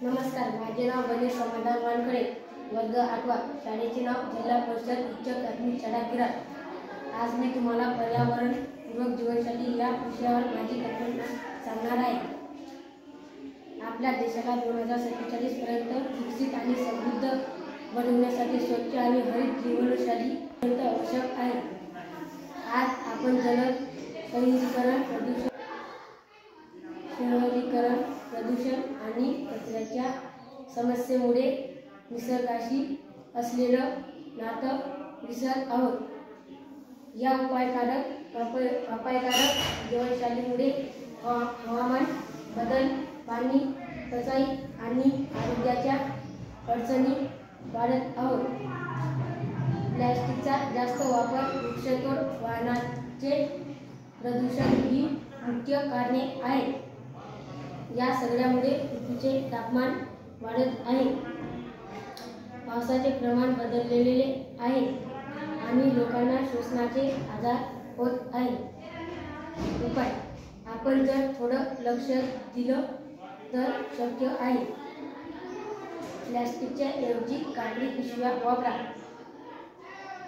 नमस्कार, माझे नाव गणेश समाधान वानखडे, वर्ग 8वा, शाळेचे नाव जिल्हा परिषद उच्च प्राथमिक शाळा गिराड. आज मी तुम्हाला पर्यावरणपूरक जीवनशैली या विषयावर माझी कल्पना सांगणार आहे. आपल्या देशाला 2047 पर्यंत विकसित आणि समृद्ध बनवण्यासाठी स्वच्छ आणि हरित जीवनशैली अत्यंत आवश्यक आहे. आज आपण शहरीकरण, प्रदूषण आणि कचऱ्याच्या समस्येमुळे निसर्गाशी असलेलं नातं विसरत आहोत. या अपायकारक जीवनशैलीमुळे हवामान बदल, पाणी टंचाई आणि आरोग्याच्या अडचणी वाढत आहोत. प्लास्टिकचा जास्त वापर, वृक्षतोड, वाहनांचे प्रदूषण ही मुख्य कारणे आहेत. या सगळ्यामुळे पृथ्वीचे तापमान वाढत आहे, पावसाचे प्रमाण बदललेले आहे आणि लोकांना श्वसनाचे आजार होत आहेत. उपाय: आपण जर थोडं लक्ष दिलं तर शक्य आहे. प्लास्टिकच्या ऐवजी कापडी पिशव्या वापरा.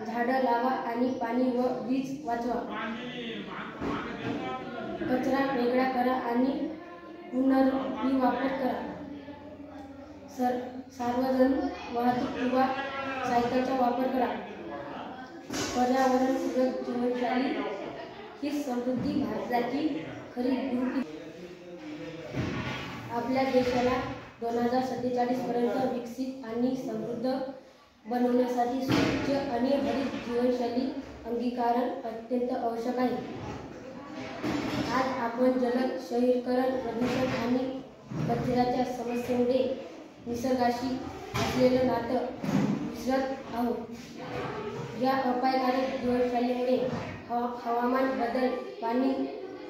झाडं लावा आणि पाणी व वीज वाचवा. कचरा वेगळा करा आणि पुनर्वापर करा. सार्वजनिक वाहतूक किंवा सायकलचा वापर करा. पर्यावरणपूरक जीवनशैली ही समृद्धी भारताची खरी गुरुकिल्ली. आपल्या देशाला 2047 पर्यंत विकसित आणि समृद्ध बनवण्यासाठी स्वच्छ आणि हरित जीवनशैली अंगीकारण अत्यंत आवश्यक आहे. आज आपण शहरीकरण, प्रदूषण आणि कचऱ्याच्या समस्येमुळे निसर्गाशी असलेलं नातं विसरत आहोत. या अपायकारक जीवनशैलीमुळे हवामान बदल, पाणी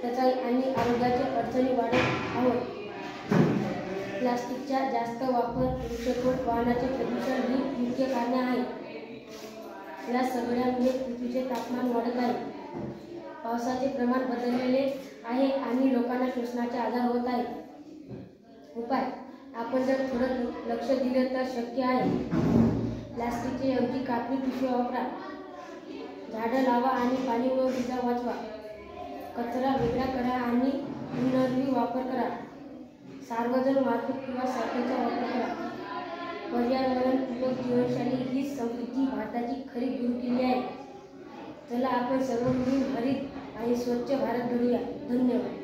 टंचाई आणि आरोग्याच्या अडचणी वाढत आहोत. प्लास्टिकचा जास्त वापर, वृक्षतोड, वाहनाचे प्रदूषण ही मुख्य कारणे आहेत. या सगळ्यामुळे पृथ्वीचे तापमान वाढत आहे, पावसाचे प्रमाण बदललेले आहे आणि लोकांना श्वसनाचे आजार होत आहेत. उपाय: आपण जर थोडं लक्ष दिलं तर शक्य आहे. प्लास्टिकच्या ऐवजी कापडी पिशव्या वापरा. झाडं लावा आणि पाणी व वीज वाचवा. कचरा वेगळा करा आणि पुनर्वापर करा. सार्वजनिक वाहतूक किंवा सायकलचा वापर करा. पर्यावरणपूरक जीवनशैली ही समृद्धी भारताची खरी गुरुकिल्ली आहे. चला आपण सर्व मिळून हरित आणि स्वच्छ भारत घडूया. धन्यवाद.